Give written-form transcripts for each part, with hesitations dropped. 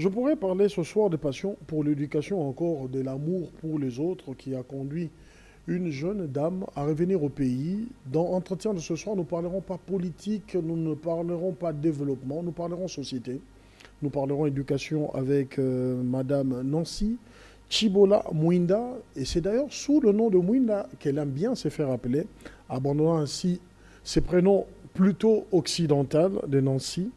Je pourrais parler ce soir de passion pour l'éducation, encore de l'amour pour les autres qui a conduit une jeune dame à revenir au pays. Dans Entretien de ce soir, nous ne parlerons pas politique, nous ne parlerons pas développement, nous parlerons société. Nous parlerons éducation avec Madame Nancy Chibola Mwinda. Et c'est d'ailleurs sous le nom de Mwinda qu'elle aime bien se faire appeler, abandonnant ainsi ses prénoms plutôt occidentaux de Nancy.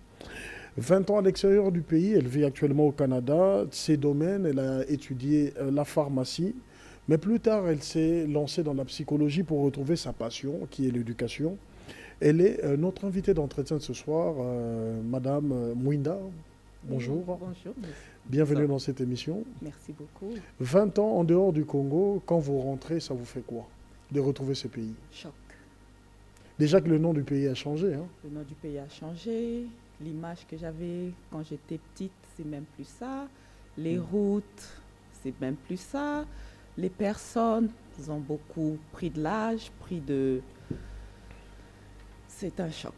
20 ans à l'extérieur du pays, elle vit actuellement au Canada. Ses domaines, elle a étudié la pharmacie, mais plus tard, elle s'est lancée dans la psychologie pour retrouver sa passion, qui est l'éducation. Elle est notre invitée d'entretien de ce soir, Madame Mwinda. Bonjour. Bonjour. Bienvenue dans cette émission. Merci beaucoup. 20 ans en dehors du Congo, quand vous rentrez, ça vous fait quoi de retrouver ce pays? Choc. Déjà que le nom du pays a changé. Hein? Le nom du pays a changé. L'image que j'avais quand j'étais petite, c'est même plus ça. Les routes, c'est même plus ça. Les personnes, ils ont beaucoup pris de l'âge, C'est un choc.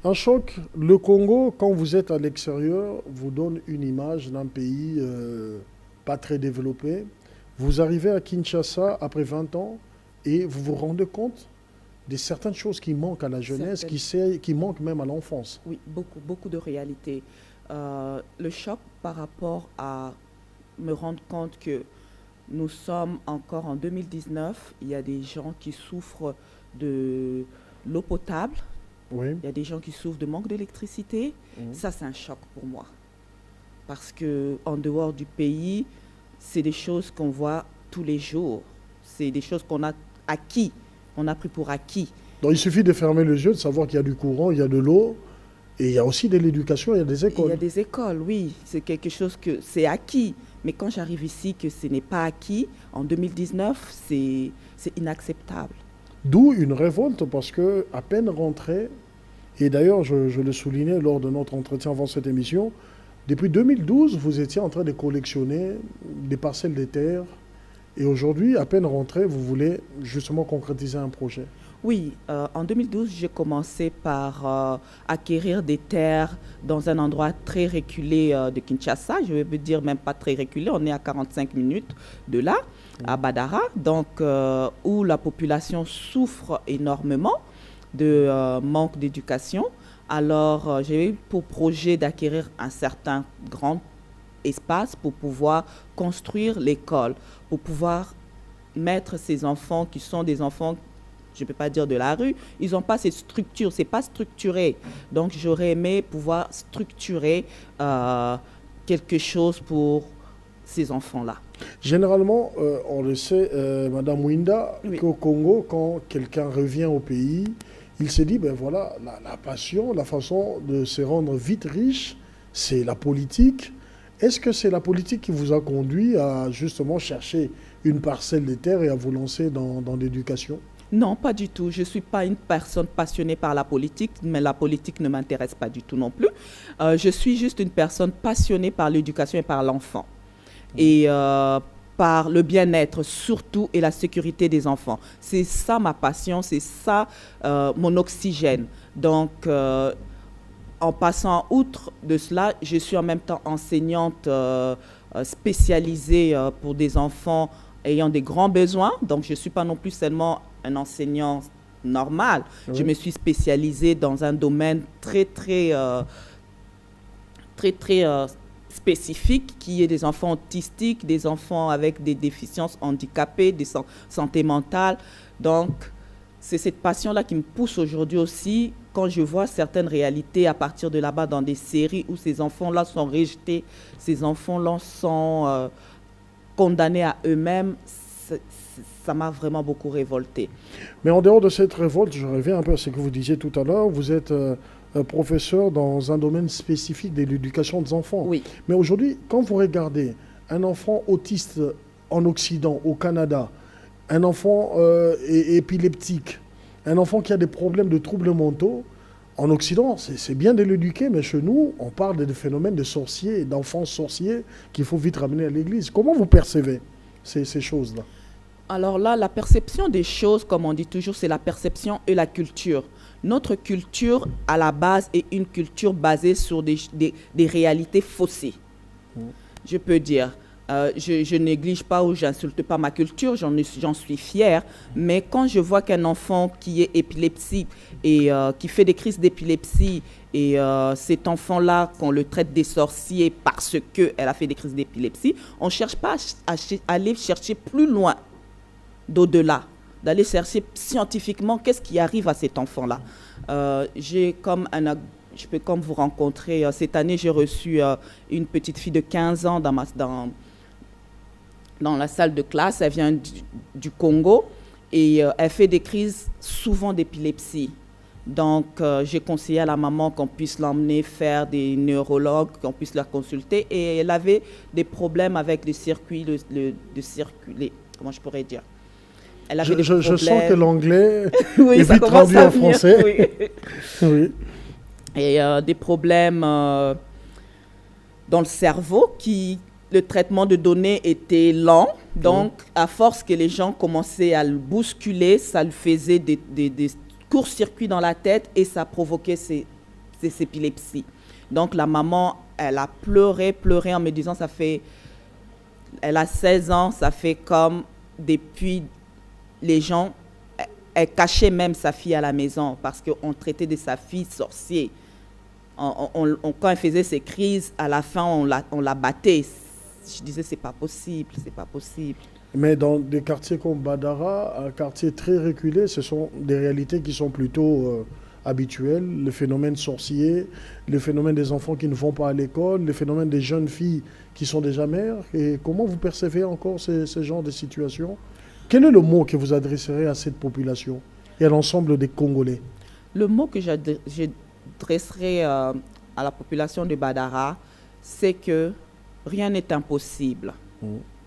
Un choc. Le Congo, quand vous êtes à l'extérieur, vous donne une image d'un pays pas très développé. Vous arrivez à Kinshasa après 20 ans et vous vous rendez compte de certaines choses qui manquent à la jeunesse, qui manquent même à l'enfance. Oui, beaucoup de réalités. Le choc par rapport à me rendre compte que nous sommes encore en 2019, il y a des gens qui souffrent de l'eau potable, oui. Il y a des gens qui souffrent de manque d'électricité. Ça, c'est un choc pour moi. Parce qu'en dehors du pays, c'est des choses qu'on voit tous les jours. C'est des choses qu'on a acquis, on a pris pour acquis. Donc il suffit de fermer les yeux, de savoir qu'il y a du courant, il y a de l'eau, et il y a aussi de l'éducation, il y a des écoles. Il y a des écoles, oui. C'est quelque chose que c'est acquis. Mais quand j'arrive ici, que ce n'est pas acquis, en 2019, c'est inacceptable. D'où une révolte, parce que à peine rentré, et d'ailleurs je le soulignais lors de notre entretien avant cette émission, depuis 2012, vous étiez en train de collectionner des parcelles de terre, et aujourd'hui, à peine rentré, vous voulez justement concrétiser un projet. Oui, en 2012, j'ai commencé par acquérir des terres dans un endroit très reculé de Kinshasa. Je veux dire même pas très reculé, on est à 45 minutes de là, à Badara, donc où la population souffre énormément de manque d'éducation. Alors, j'ai eu pour projet d'acquérir un certain grand espace pour pouvoir construire l'école, pour pouvoir mettre ces enfants qui sont des enfants, je ne peux pas dire de la rue, ils n'ont pas cette structure, ce n'est pas structuré. Donc, j'aurais aimé pouvoir structurer quelque chose pour ces enfants-là. Généralement, on le sait, Madame Mwinda, Oui. qu'au Congo, quand quelqu'un revient au pays, il se dit, ben voilà, la passion, la façon de se rendre vite riche, c'est la politique. Est-ce que c'est la politique qui vous a conduit à justement chercher une parcelle de terre et à vous lancer dans l'éducation? Non, pas du tout. Je ne suis pas une personne passionnée par la politique, mais la politique ne m'intéresse pas du tout non plus. Je suis juste une personne passionnée par l'éducation et par l'enfant. Et par le bien-être surtout et la sécurité des enfants. C'est ça ma passion, c'est ça mon oxygène. Donc, en passant outre de cela, je suis en même temps enseignante spécialisée pour des enfants ayant des grands besoins. Donc, je ne suis pas non plus seulement un enseignant normal. Oui. Je me suis spécialisée dans un domaine très spécifique qui est des enfants autistiques, des enfants avec des déficiences handicapées, des santé mentale. Donc, c'est cette passion-là qui me pousse aujourd'hui aussi quand je vois certaines réalités à partir de là-bas dans des séries où ces enfants-là sont rejetés, ces enfants-là sont condamnés à eux-mêmes. Ça m'a vraiment beaucoup révoltée. Mais en dehors de cette révolte, je reviens un peu à ce que vous disiez tout à l'heure, vous êtes professeur dans un domaine spécifique de l'éducation des enfants. Oui. Mais aujourd'hui, quand vous regardez un enfant autiste en Occident, au Canada, un enfant épileptique, un enfant qui a des problèmes de troubles mentaux, en Occident, c'est bien de l'éduquer, mais chez nous, on parle de phénomènes de sorciers, d'enfants sorciers qu'il faut vite ramener à l'église. Comment vous percevez ces choses-là? Alors là, la perception des choses, comme on dit toujours, c'est la perception et la culture. Notre culture, à la base, est une culture basée sur des réalités faussées. Je peux dire. Je néglige pas ou j'insulte pas ma culture, j'en suis fière. Mais quand je vois qu'un enfant qui est épileptique et qui fait des crises d'épilepsie et cet enfant-là, qu'on le traite des sorciers parce qu'elle a fait des crises d'épilepsie, on ne cherche pas à aller chercher plus loin d'au-delà, d'aller chercher scientifiquement qu'est-ce qui arrive à cet enfant-là. Je peux comme vous rencontrer. Cette année, j'ai reçu une petite fille de 15 ans dans la salle de classe. Elle vient du Congo et elle fait des crises souvent d'épilepsie. Donc, j'ai conseillé à la maman qu'on puisse l'emmener faire des neurologues, qu'on puisse la consulter. Et elle avait des problèmes avec le circuit, comment je pourrais dire? Elle avait je sens que l'anglais oui, est vite traduit en français. Oui. Oui. Et des problèmes dans le cerveau le traitement de données était lent. Donc, à force que les gens commençaient à le bousculer, ça lui faisait des court-circuits dans la tête et ça provoquait ces épilepsies. Donc, la maman, elle a pleuré en me disant, elle a 16 ans, ça fait comme depuis les gens, elle cachait même sa fille à la maison parce qu'on traitait de sa fille sorcier. Quand elle faisait ses crises, à la fin, on la battait. Je disais, c'est pas possible. Mais dans des quartiers comme Badara, un quartier très reculé, ce sont des réalités qui sont plutôt habituelles. Le phénomène sorcier, le phénomène des enfants qui ne vont pas à l'école, le phénomène des jeunes filles qui sont déjà mères. Et comment vous percevez encore ce genre de situation? Quel est le mot que vous adresserez à cette population et à l'ensemble des Congolais? Le mot que j'adresserai à la population de Badara, c'est que rien n'est impossible.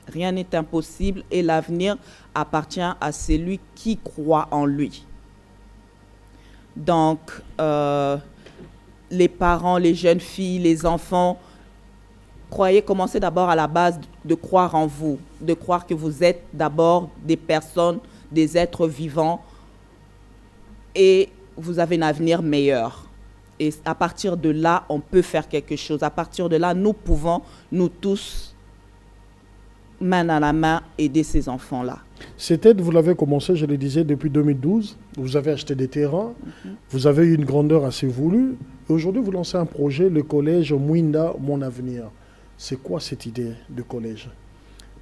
Rien n'est impossible et l'avenir appartient à celui qui croit en lui. Donc, les parents, les jeunes filles, les enfants, commencez d'abord à la base de croire en vous, de croire que vous êtes d'abord des personnes, des êtres vivants et vous avez un avenir meilleur. Et à partir de là, on peut faire quelque chose. À partir de là, nous pouvons, nous tous, main dans la main, aider ces enfants-là. Cette aide, vous l'avez commencé, je le disais, depuis 2012. Vous avez acheté des terrains, vous avez eu une grandeur assez voulue. Et aujourd'hui, vous lancez un projet, le collège Mwinda, Mon Avenir. C'est quoi cette idée de collège?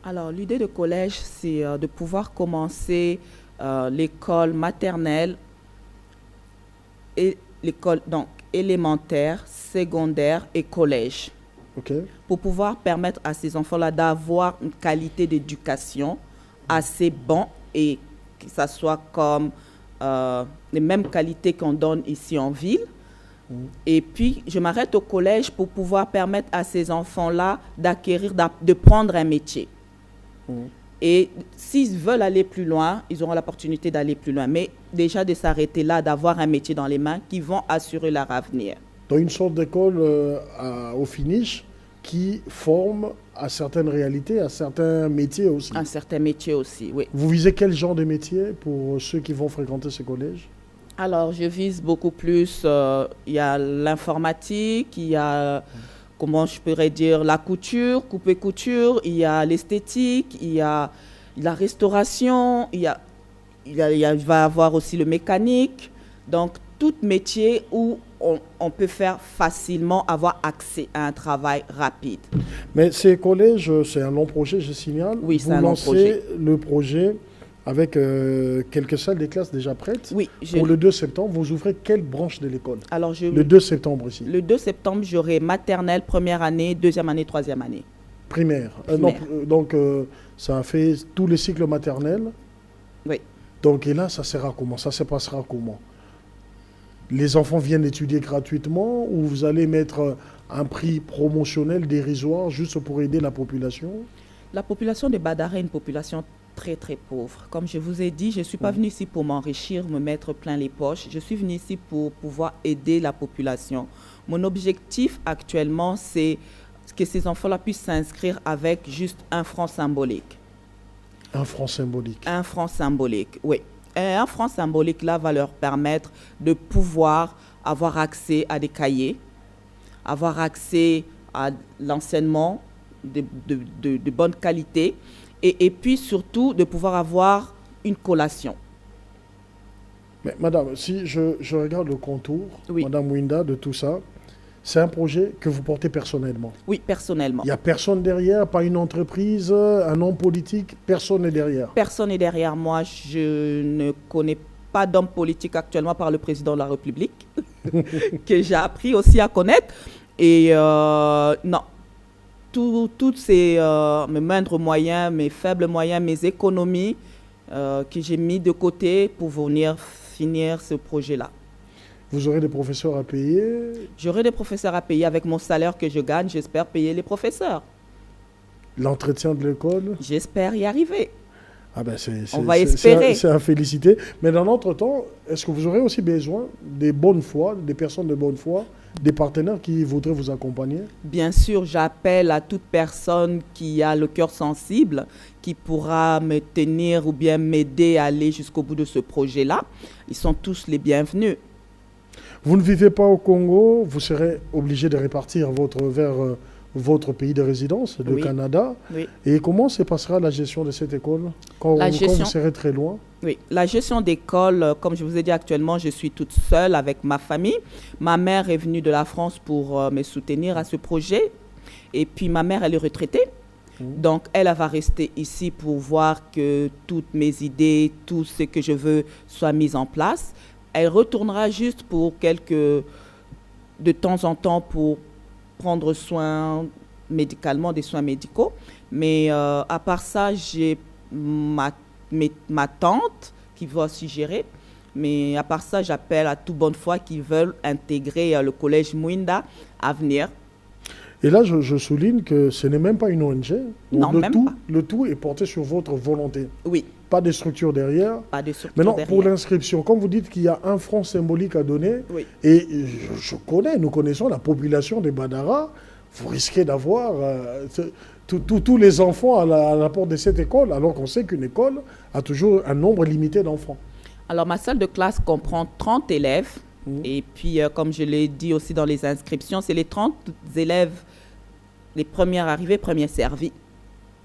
Alors, l'idée de collège, c'est de pouvoir commencer l'école maternelle et l'école élémentaire, secondaire et collège. Okay. Pour pouvoir permettre à ces enfants-là d'avoir une qualité d'éducation assez bonne et que ça soit comme les mêmes qualités qu'on donne ici en ville. Et puis, je m'arrête au collège pour pouvoir permettre à ces enfants-là de prendre un métier. Et s'ils veulent aller plus loin, ils auront l'opportunité d'aller plus loin. Mais déjà de s'arrêter là, d'avoir un métier dans les mains qui vont assurer leur avenir. Dans une sorte d'école au finish qui forme à certaines réalités, à certains métiers aussi. À certains métiers aussi, oui. Vous visez quel genre de métier pour ceux qui vont fréquenter ce collège? Alors, je vise beaucoup plus, il y a l'informatique, il y a, comment je pourrais dire, la couture, couper-couture, il y a l'esthétique, il y a la restauration, il va y avoir aussi le mécanique. Donc, tout métier où on peut faire facilement avoir accès à un travail rapide. Mais ces collèges, c'est un long projet, je signale. Oui, c'est un long projet. Vous lancez le projet avec quelques salles de classe déjà prêtes. Oui. Pour le 2 septembre, vous ouvrez quelle branche de l'école? Alors, le 2 septembre ici. Le 2 septembre, j'aurai maternelle, première année, deuxième année, troisième année. Primaire. Donc, ça a fait tous les cycles maternels. Oui. Donc, et là, ça sera comment? Ça se passera comment? Les enfants viennent étudier gratuitement ou vous allez mettre un prix promotionnel dérisoire juste pour aider la population? La population de Badara est une population très très pauvre. Comme je vous ai dit, je ne suis pas venue ici pour m'enrichir, me mettre plein les poches. Je suis venue ici pour pouvoir aider la population. Mon objectif actuellement, c'est que ces enfants-là puissent s'inscrire avec juste 1 franc symbolique. 1 franc symbolique? 1 franc symbolique, oui. Et 1 franc symbolique, là, va leur permettre de pouvoir avoir accès à des cahiers, avoir accès à l'enseignement de bonne qualité et puis surtout de pouvoir avoir une collation. Mais madame, si je regarde le contour, Oui. madame Mwinda, de tout ça, c'est un projet que vous portez personnellement. Oui, personnellement. Il n'y a personne derrière, pas une entreprise, un homme politique, personne n'est derrière. Personne n'est derrière moi. Je ne connais pas d'homme politique actuellement par le président de la République, que j'ai appris aussi à connaître. Et non, tous ces mes moindres moyens, mes faibles moyens, mes économies que j'ai mis de côté pour venir finir ce projet-là. Vous aurez des professeurs à payer. J'aurai des professeurs à payer avec mon salaire que je gagne. J'espère payer les professeurs. L'entretien de l'école. J'espère y arriver. Ah ben On va espérer. C'est à féliciter. Mais dans notre temps, est-ce que vous aurez aussi besoin des bonnes foi, des personnes de bonne foi, des partenaires qui voudraient vous accompagner? Bien sûr, j'appelle à toute personne qui a le cœur sensible, qui pourra me tenir ou bien m'aider à aller jusqu'au bout de ce projet-là. Ils sont tous les bienvenus. Vous ne vivez pas au Congo, vous serez obligé de répartir vers votre pays de résidence, le Oui. Canada. Oui. Et comment se passera la gestion de cette école quand vous serez très loin? Oui, la gestion d'école, comme je vous ai dit actuellement, je suis toute seule avec ma famille. Ma mère est venue de la France pour me soutenir à ce projet. Et puis ma mère, elle est retraitée. Donc elle va rester ici pour voir que toutes mes idées, tout ce que je veux soit mis en place. Elle retournera juste pour de temps en temps pour prendre soin médicalement, des soins médicaux. Mais à part ça, j'ai ma tante qui va aussi gérer. Mais à part ça, j'appelle à toute bonne foi qui veulent intégrer le collège Mwinda à venir. Et là, je souligne que ce n'est même pas une ONG. Non, même pas. Le tout est porté sur votre volonté. Oui. Pas de structure derrière. Pas de structure Maintenant, derrière. pour l'inscription, comme vous dites qu'il y a un franc symbolique à donner, Oui. et nous connaissons la population des Badara, vous risquez d'avoir tous les enfants à la porte de cette école, alors qu'on sait qu'une école a toujours un nombre limité d'enfants. Alors, ma salle de classe comprend 30 élèves. Et puis, comme je l'ai dit aussi dans les inscriptions, c'est les 30 élèves, les premiers arrivés, premiers servis.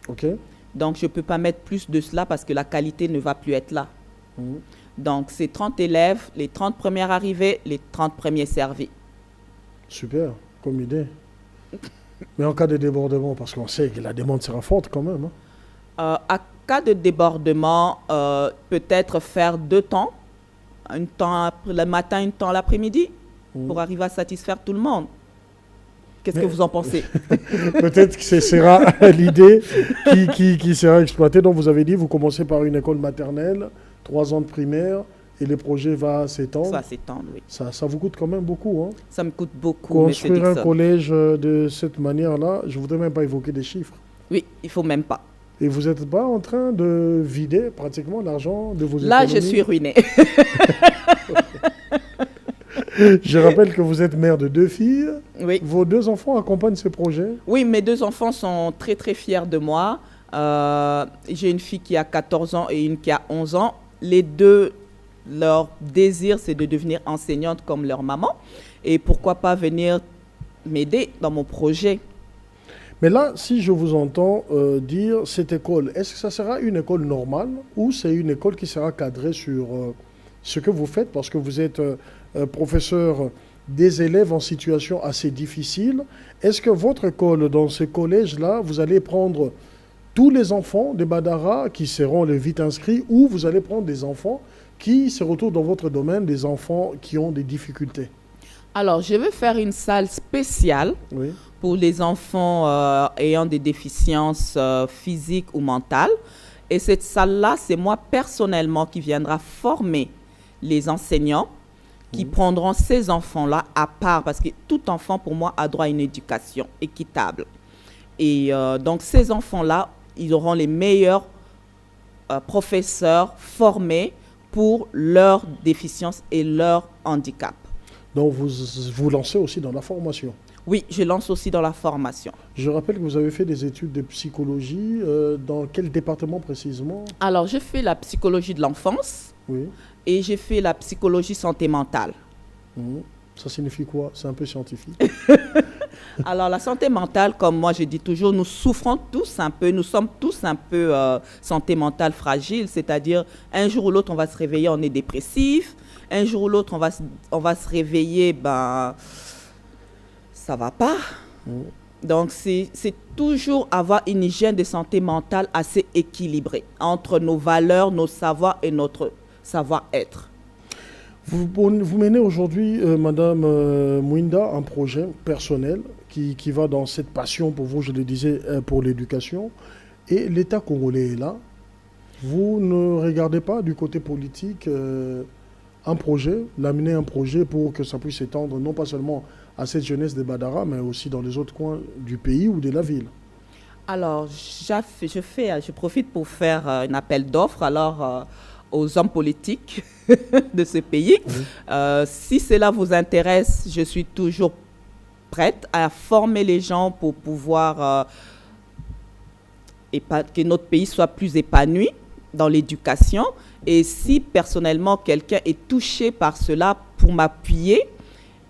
OK. Donc, je ne peux pas mettre plus de cela parce que la qualité ne va plus être là. Donc, c'est 30 élèves, les 30 premiers arrivés, les 30 premiers servis. Super, comme idée. Mais en cas de débordement, parce qu'on sait que la demande sera forte quand même. À cas de débordement, peut-être faire 2 temps. Un temps le matin, un temps l'après-midi, pour arriver à satisfaire tout le monde. Qu'est-ce que vous en pensez? Peut-être que ce sera l'idée qui sera exploitée. Donc vous avez dit, vous commencez par une école maternelle, 3 ans de primaire, et le projet va s'étendre. Ça va s'étendre, oui. Ça vous coûte quand même beaucoup. Hein? Ça me coûte beaucoup. Construire un collège de cette manière-là, je ne voudrais même pas évoquer des chiffres. Oui, il ne faut même pas. Et vous n'êtes pas en train de vider pratiquement l'argent de vos économies? Là, je suis ruinée. Je rappelle que vous êtes mère de 2 filles. Oui. Vos 2 enfants accompagnent ce projet? Oui, mes 2 enfants sont très, très fiers de moi. J'ai une fille qui a 14 ans et une qui a 11 ans. Les 2, leur désir, c'est de devenir enseignante comme leur maman. Et pourquoi pas venir m'aider dans mon projet. Mais là, si je vous entends dire cette école, est-ce que ça sera une école normale ou c'est une école qui sera cadrée sur ce que vous faites parce que vous êtes professeur des élèves en situation assez difficile? Est-ce que votre école, dans ce collège-là, vous allez prendre tous les enfants des Badara qui seront les vite inscrits ou vous allez prendre des enfants qui se retrouvent dans votre domaine, des enfants qui ont des difficultés? Alors, je vais faire une salle spéciale pour les enfants ayant des déficiences physiques ou mentales. Et cette salle-là, c'est moi personnellement qui viendra former les enseignants qui prendront ces enfants-là à part, parce que tout enfant, pour moi, a droit à une éducation équitable. Et donc, ces enfants-là, ils auront les meilleurs professeurs formés pour leurs déficiences et leur handicap. Donc, vous lancez aussi dans la formation? Oui, je lance aussi dans la formation. Je rappelle que vous avez fait des études de psychologie. Dans quel département précisément? Alors, j'ai fait la psychologie de l'enfance et j'ai fait la psychologie santé mentale. Ça signifie quoi? C'est un peu scientifique. Alors, la santé mentale, comme moi je dis toujours, nous souffrons tous un peu, nous sommes tous un peu santé mentale fragile, c'est-à-dire un jour ou l'autre, on va se réveiller, on est dépressif, un jour ou l'autre, on va se réveiller, ben, ça va pas. Donc, c'est toujours avoir une hygiène de santé mentale assez équilibrée entre nos valeurs, nos savoirs et notre savoir-être. Vous menez aujourd'hui, Madame Mwinda, un projet personnel qui va dans cette passion pour vous, je le disais, pour l'éducation. Et l'État congolais est là. Vous ne regardez pas du côté politique un projet, l'amener un projet pour que ça puisse s'étendre non pas seulement à cette jeunesse de Badara, mais aussi dans les autres coins du pays ou de la ville. Alors, je profite pour faire un appel d'offres aux hommes politiques de ce pays. Si cela vous intéresse, je suis toujours prête à former les gens pour pouvoir que notre pays soit plus épanoui dans l'éducation. Et si personnellement quelqu'un est touché par cela pour m'appuyer,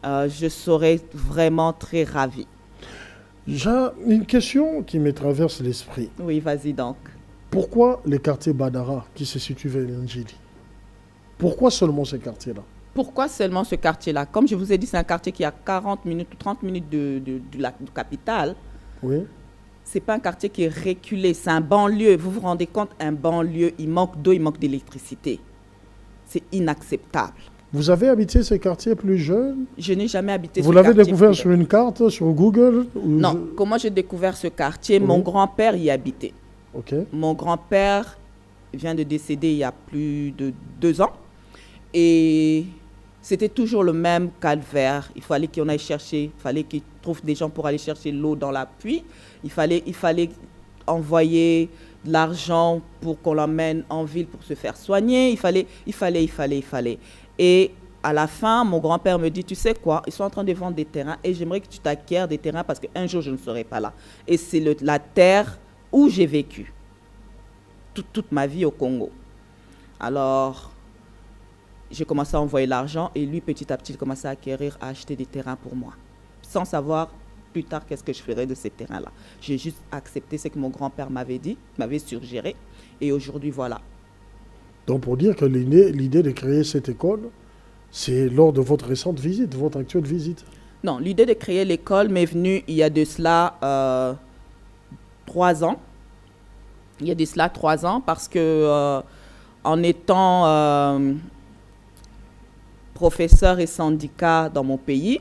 je serais vraiment très ravie. J'ai une question qui me traverse l'esprit. Oui, vas-y donc. Pourquoi les quartiers Badara qui se situent vers l'Indjili? Pourquoi seulement ces quartiers-là? Pourquoi seulement ce quartier-là? Comme je vous ai dit, c'est un quartier qui a 40 minutes ou 30 minutes du capitale. Oui. Ce n'est pas un quartier qui est reculé, c'est un banlieue. Vous vous rendez compte, un banlieue, il manque d'eau, il manque d'électricité. C'est inacceptable. Vous avez habité ces quartiers plus jeunes? Je n'ai jamais habité ce quartier. Vous l'avez découvert sur une carte, sur Google? Non. Comment j'ai découvert ce quartier? Oui. Mon grand-père y habitait. Okay. Mon grand-père vient de décéder il y a plus de 2 ans. Et c'était toujours le même calvaire. Il fallait qu'on aille chercher, il fallait qu'ils trouvent des gens pour aller chercher l'eau dans la pluie. Il fallait envoyer de l'argent pour qu'on l'emmène en ville pour se faire soigner. Il fallait. Et à la fin, mon grand-père me dit, tu sais quoi, ils sont en train de vendre des terrains et j'aimerais que tu t'acquières des terrains parce qu'un jour, je ne serai pas là. Et c'est la terre où j'ai vécu toute ma vie au Congo. Alors, j'ai commencé à envoyer l'argent et lui, petit à petit, il commençait à acquérir, à acheter des terrains pour moi, sans savoir plus tard qu'est-ce que je ferais de ces terrains-là. J'ai juste accepté ce que mon grand-père m'avait dit, m'avait suggéré, et aujourd'hui, voilà. Donc, pour dire que l'idée de créer cette école, c'est lors de votre récente visite, votre actuelle visite? Non, l'idée de créer l'école m'est venue il y a de cela 3 ans. Il y a de cela 3 ans parce que en étant professeur et syndicat dans mon pays,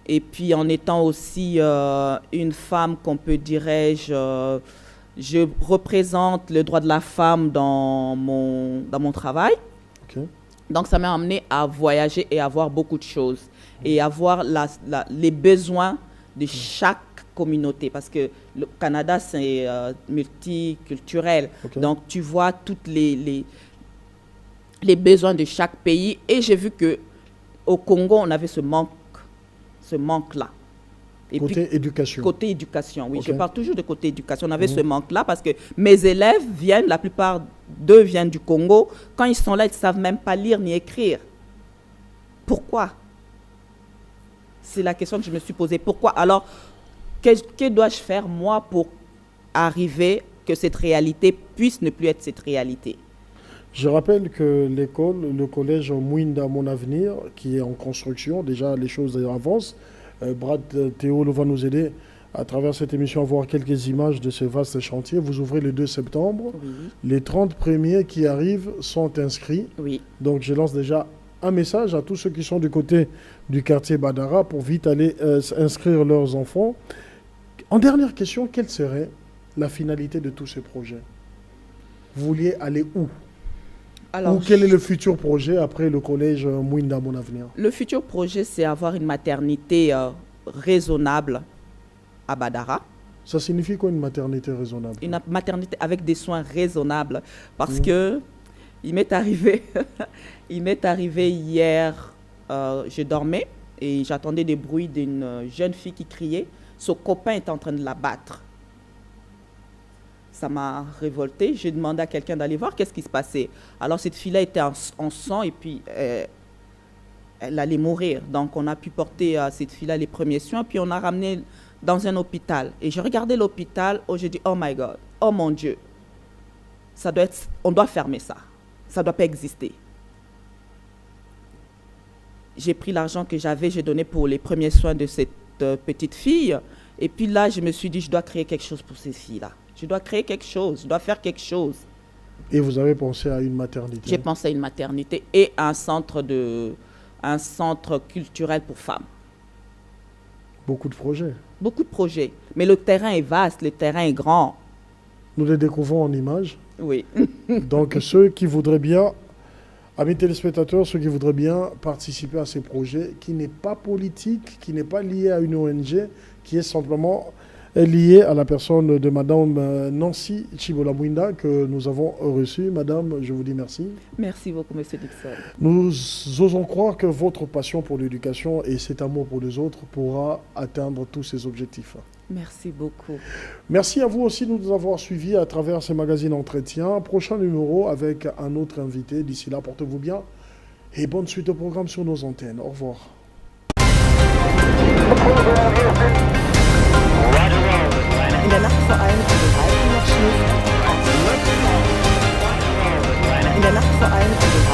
et puis en étant aussi une femme qu'on peut, dirais-je, je représente le droit de la femme dans mon travail. Okay. Donc ça m'a amené à voyager et à voir beaucoup de choses et à voir les besoins de chaque communauté, parce que le Canada, c'est multiculturel. Okay. Donc, tu vois toutes les besoins de chaque pays. Et j'ai vu qu'au Congo, on avait ce manque-là. Côté éducation. Côté éducation, oui. Okay. Je parle toujours de côté éducation. On avait ce manque-là parce que mes élèves viennent, la plupart d'eux viennent du Congo. Quand ils sont là, ils ne savent même pas lire ni écrire. Pourquoi? C'est la question que je me suis posée. Pourquoi? Alors, que dois-je faire, moi, pour arriver que cette réalité puisse ne plus être cette réalité? Je rappelle que l'école, le collège Mwinda Mon Avenir, qui est en construction, déjà les choses avancent. Brad Théo va nous aider à travers cette émission à voir quelques images de ce vaste chantier. Vous ouvrez le 2 septembre. Oui. Les 30 premiers qui arrivent sont inscrits. Oui. Donc je lance déjà un message à tous ceux qui sont du côté du quartier Badara pour vite aller inscrire leurs enfants. En dernière question, quelle serait la finalité de tous ces projets? Vous vouliez aller où? Alors, ou quel est le futur projet après le collège Mwinda Mon Avenir? Le futur projet, c'est avoir une maternité raisonnable à Badara. Ça signifie quoi, une maternité raisonnable? Une maternité avec des soins raisonnables. Parce que il m'est arrivé hier, je dormais et j'entendais des bruits d'une jeune fille qui criait. Son copain est en train de la battre. Ça m'a révoltée. J'ai demandé à quelqu'un d'aller voir qu'est-ce qui se passait. Alors, cette fille-là était en sang et puis elle allait mourir. Donc, on a pu porter cette fille-là les premiers soins, puis on a ramené dans un hôpital. Et je regardais l'hôpital, j'ai dit, oh my God, oh mon Dieu, on doit fermer ça. Ça ne doit pas exister. J'ai pris l'argent que j'avais, j'ai donné pour les premiers soins de cette petite fille. Et puis là, je me suis dit, je dois créer quelque chose pour ces filles-là. Je dois créer quelque chose, je dois faire quelque chose. Et vous avez pensé à une maternité? J'ai pensé à une maternité et un centre culturel pour femmes. Beaucoup de projets. Beaucoup de projets. Mais le terrain est vaste, le terrain est grand. Nous les découvrons en images. Oui. Donc ceux qui voudraient bien, amis téléspectateurs, ceux qui voudraient bien participer à ces projets, qui n'est pas politique, qui n'est pas lié à une ONG, qui est simplement lié à la personne de Madame Nancy Chibola-Mwinda que nous avons reçue. Madame, je vous dis merci. Merci beaucoup, Monsieur Dixon. Nous osons croire que votre passion pour l'éducation et cet amour pour les autres pourra atteindre tous ces objectifs. Merci beaucoup. Merci à vous aussi de nous avoir suivis à travers ces magazines Entretien. Prochain numéro avec un autre invité. D'ici là, portez-vous bien et bonne suite au programme sur nos antennes. Au revoir. In der Nacht vor allem an den Alpen noch Schnee. In der Nacht vor allem an den